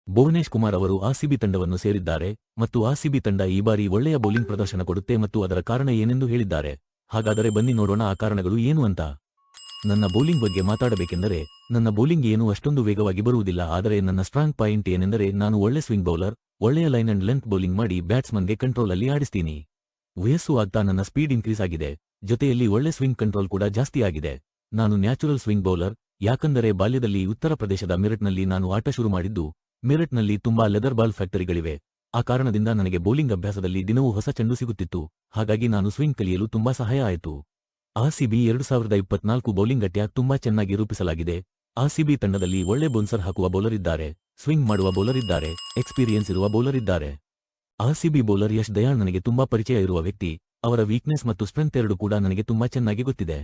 ಭುವನೇಶ್ ಕುಮಾರ್ ಅವರು ಆರ್ಸಿಬಿ ತಂಡವನ್ನು ಸೇರಿದ್ದಾರೆ ಮತ್ತು ಆರ್ಸಿಬಿ ತಂಡ ಈ ಬಾರಿ ಒಳ್ಳೆಯ ಬೌಲಿಂಗ್ ಪ್ರದರ್ಶನ ಕೊಡುತ್ತೆ ಮತ್ತು ಅದರ ಕಾರಣ ಏನೆಂದು ಹೇಳಿದ್ದಾರೆ. ಹಾಗಾದರೆ ಬನ್ನಿ ನೋಡೋಣ ಆ ಕಾರಣಗಳು ಏನು ಅಂತ. ನನ್ನ ಬೌಲಿಂಗ್ ಬಗ್ಗೆ ಮಾತಾಡಬೇಕೆಂದರೆ ನನ್ನ ಬೌಲಿಂಗ್ ಏನು ಅಷ್ಟೊಂದು ವೇಗವಾಗಿ ಬರುವುದಿಲ್ಲ, ಆದರೆ ನನ್ನ ಸ್ಟ್ರಾಂಗ್ ಪಾಯಿಂಟ್ ಏನೆಂದರೆ ನಾನು ಒಳ್ಳೆ ಸ್ವಿಂಗ್ ಬೌಲರ್, ಒಳ್ಳೆಯ ಲೈನ್ ಅಂಡ್ ಲೆಂತ್ ಬೌಲಿಂಗ್ ಮಾಡಿ ಬ್ಯಾಟ್ಸ್ಮನ್ಗೆ ಕಂಟ್ರೋಲ್ ಅಲ್ಲಿ ಆಡಿಸ್ತೀನಿ. ವಯಸ್ಸು ಆಗ್ತಾ ನನ್ನ ಸ್ಪೀಡ್ ಇನ್ಕ್ರೀಸ್ ಆಗಿದೆ, ಜೊತೆಯಲ್ಲಿ ಒಳ್ಳೆ ಸ್ವಿಂಗ್ ಕಂಟ್ರೋಲ್ ಕೂಡ ಜಾಸ್ತಿ ಆಗಿದೆ. ನಾನು ನ್ಯಾಚುರಲ್ ಸ್ವಿಂಗ್ ಬೌಲರ್, ಯಾಕಂದರೆ ಬಾಲ್ಯದಲ್ಲಿ ಉತ್ತರ ಪ್ರದೇಶದ ಮಿರಟ್ನಲ್ಲಿ ನಾನು ಆಟ ಶುರು ಮಾಡಿದ್ದು. ಮಿರಟ್ನಲ್ಲಿ ತುಂಬಾ ಲೆದರ್ ಬಾಲ್ ಫ್ಯಾಕ್ಟರಿಗಳಿವೆ. ಆ ಕಾರಣದಿಂದ ನನಗೆ ಬೌಲಿಂಗ್ ಅಭ್ಯಾಸದಲ್ಲಿ ದಿನವೂ ಹೊಸ ಚೆಂಡು ಸಿಗುತ್ತಿತ್ತು, ಹಾಗಾಗಿ ನಾನು ಸ್ವಿಂಗ್ ಕಲಿಯಲು ತುಂಬಾ ಸಹಾಯ ಆಯಿತು. ಆರ್ಸಿಬಿ 2024 ಬೌಲಿಂಗ್ ಅಟ್ಯಾಕ್ ತುಂಬಾ ಚೆನ್ನಾಗಿ ರೂಪಿಸಲಾಗಿದೆ. ಆರ್ಸಿಬಿ ತಂಡದಲ್ಲಿ ಒಳ್ಳೆ ಬೌನ್ಸರ್ ಹಾಕುವ ಬೌಲರ್ ಇದ್ದಾರೆ, ಸ್ವಿಂಗ್ ಮಾಡುವ ಬೌಲರ್ ಇದ್ದಾರೆ, ಎಕ್ಸ್ಪೀರಿಯನ್ಸ್ ಇರುವ ಬೌಲರ್ ಇದ್ದಾರೆ. ಆರ್ಸಿಬಿ ಬೌಲರ್ ಯಶ್ ದಯಾಳ್ ನನಗೆ ತುಂಬಾ ಪರಿಚಯ ಇರುವ ವ್ಯಕ್ತಿ. ಅವರ ವೀಕ್ನೆಸ್ ಮತ್ತು ಸ್ಟ್ರೆಂತ್ ಎರಡೂ ಕೂಡ ನನಗೆ ತುಂಬಾ ಚೆನ್ನಾಗಿ ಗೊತ್ತಿದೆ,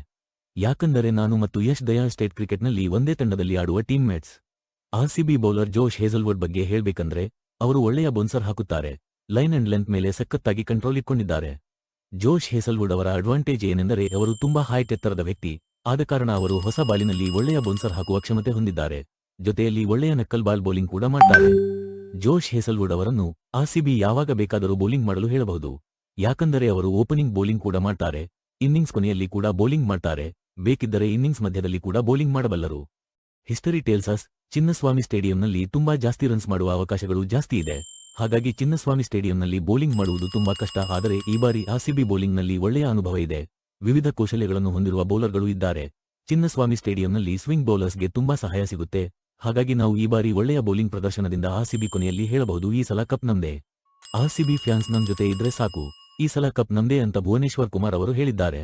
ಯಾಕಂದರೆ ನಾನು ಮತ್ತು ಯಶ್ ದಯಾಳ್ ಸ್ಟೇಟ್ ಕ್ರಿಕೆಟ್ನಲ್ಲಿ ಒಂದೇ ತಂಡದಲ್ಲಿ ಆಡುವ ಟೀಮ್ಮೇಟ್ಸ್. ಆರ್ಸಿಬಿ ಬೌಲರ್ ಜೋಶ್ ಹೇಜಲ್ವುಡ್ ಬಗ್ಗೆ ಹೇಳ್ಬೇಕಂದ್ರೆ ಅವರು ಒಳ್ಳೆಯ ಬೌನ್ಸರ್ ಹಾಕುತ್ತಾರೆ, ಲೈನ್ ಅಂಡ್ ಲೆಂತ್ ಮೇಲೆ ಸಖತ್ತಾಗಿ ಕಂಟ್ರೋಲ್ ಇಟ್ಕೊಂಡಿದ್ದಾರೆ. ಜೋಶ್ ಹೇಸಲ್ವುಡ್ ಅವರ ಅಡ್ವಾಂಟೇಜ್ ಏನೆಂದರೆ ಅವರು ತುಂಬಾ ಹೈಟ್ ಎತ್ತರದ ವ್ಯಕ್ತಿ, ಆದ ಕಾರಣ ಅವರು ಹೊಸ ಬಾಲಿನಲ್ಲಿ ಒಳ್ಳೆಯ ಬೌನ್ಸರ್ ಹಾಕುವ ಕ್ಷಮತೆ ಹೊಂದಿದ್ದಾರೆ, ಜೊತೆಯಲ್ಲಿ ಒಳ್ಳೆಯ ನಕ್ಕಲ್ ಬಾಲ್ ಬೌಲಿಂಗ್ ಕೂಡ ಮಾಡ್ತಾರೆ. ಜೋಶ್ ಹೇಸಲ್ವುಡ್ ಅವರನ್ನು ಆರ್ಸಿಬಿ ಯಾವಾಗ ಬೇಕಾದರೂ ಬೌಲಿಂಗ್ ಮಾಡಲು ಹೇಳಬಹುದು, ಯಾಕಂದರೆ ಅವರು ಓಪನಿಂಗ್ ಬೌಲಿಂಗ್ ಕೂಡ ಮಾಡ್ತಾರೆ, ಇನ್ನಿಂಗ್ಸ್ ಕೊನೆಯಲ್ಲಿ ಕೂಡ ಬೌಲಿಂಗ್ ಮಾಡ್ತಾರೆ, ಬೇಕಿದ್ದರೆ ಇನ್ನಿಂಗ್ಸ್ ಮಧ್ಯದಲ್ಲಿ ಕೂಡ ಬೌಲಿಂಗ್ ಮಾಡಬಲ್ಲರು. ಹಿಸ್ಟರಿ ಟೇಲ್ಸ್ ಅಸ್ ಚಿನ್ನಸ್ವಾಮಿ ಸ್ಟೇಡಿಯಂನಲ್ಲಿ ತುಂಬಾ ಜಾಸ್ತಿ ರನ್ಸ್ ಮಾಡುವ ಅವಕಾಶಗಳು ಜಾಸ್ತಿ ಇದೆ, ಹಾಗಾಗಿ ಚಿನ್ನಸ್ವಾಮಿ ಸ್ಟೇಡಿಯಂನಲ್ಲಿ ಬೌಲಿಂಗ್ ಮಾಡುವುದು ತುಂಬಾ ಕಷ್ಟ. ಆದರೆ ಈ ಬಾರಿ ಆರ್ಸಿಬಿ ಬೌಲಿಂಗ್ನಲ್ಲಿ ಒಳ್ಳೆಯ ಅನುಭವ ಇದೆ, ವಿವಿಧ ಕೌಶಲ್ಯಗಳನ್ನು ಹೊಂದಿರುವ ಬೌಲರ್ಗಳು ಇದ್ದಾರೆ. ಚಿನ್ನಸ್ವಾಮಿ ಸ್ಟೇಡಿಯಂನಲ್ಲಿ ಸ್ವಿಂಗ್ ಬೌಲರ್ಸ್ಗೆ ತುಂಬಾ ಸಹಾಯ ಸಿಗುತ್ತೆ, ಹಾಗಾಗಿ ನಾವು ಈ ಬಾರಿ ಒಳ್ಳೆಯ ಬೌಲಿಂಗ್ ಪ್ರದರ್ಶನದಿಂದ ಆರ್ಸಿಬಿ ಕೊನೆಯಲ್ಲಿ ಹೇಳಬಹುದು ಈ ಸಲ ಕಪ್ ನಮ್ದೇ. ಆರ್ಸಿಬಿ ಫ್ಯಾನ್ಸ್ ನಮ್ ಜೊತೆ ಇದ್ರೆ ಸಾಕು, ಈ ಸಲ ಕಪ್ ನಮ್ದೇ ಅಂತ ಭುವನೇಶ್ವರ್ ಕುಮಾರ್ ಅವರು ಹೇಳಿದ್ದಾರೆ.